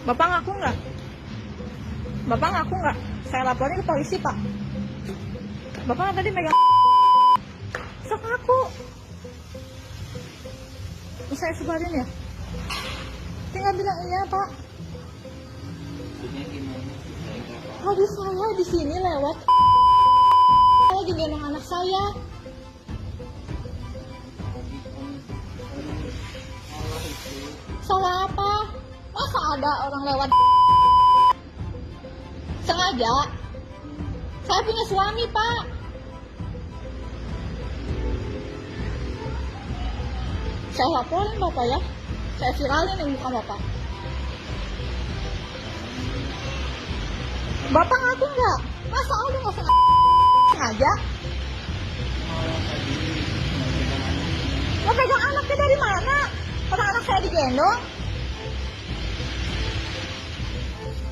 Bapak ngaku nggak? Bapak ngaku nggak? Saya laporin ke polisi, Pak. Bapak tadi megang sok ngaku. Saya sebarin ya. Tinggal bilang iya, Pak. Tadi saya di sini lewat. Saya lagi gendong anak saya. Salah apa? Masa ada orang lewat sengaja? Saya punya suami, Pak. Saya laporin Bapak ya. Saya viralin yang muka Bapak. Bapak ngaku nggak? Masa ada nggak sengaja? Lo pegang anaknya dari mana? Orang anak saya digendong.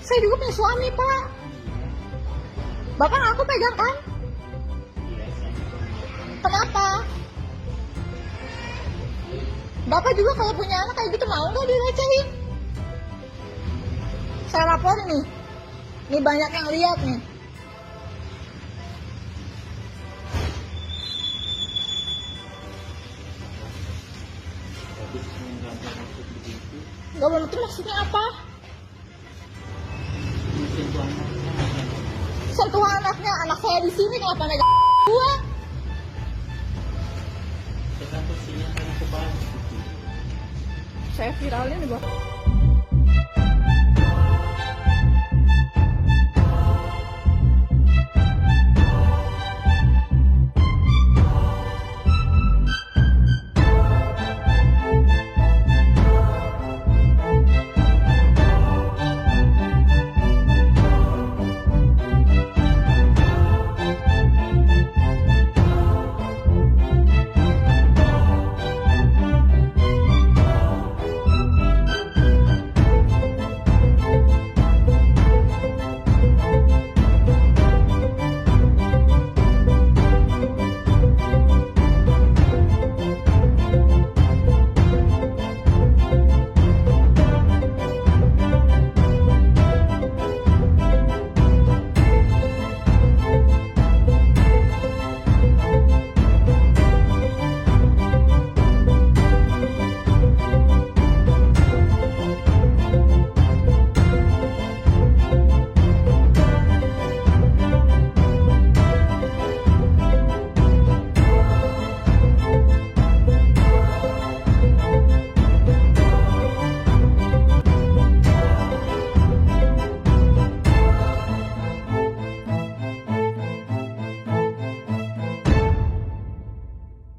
Saya juga punya suami, Pak. Bapak ngaku pegang kan? Kenapa? Bapak juga kalau punya anak kayak gitu mau nggak dilecehin? Saya laporin nih. Nih banyak yang lihat nih. Gak boleh, itu maksudnya apa? Sentuh anaknya, anak saya di sini kenapa megang gua? Saya viralin nih, Bang.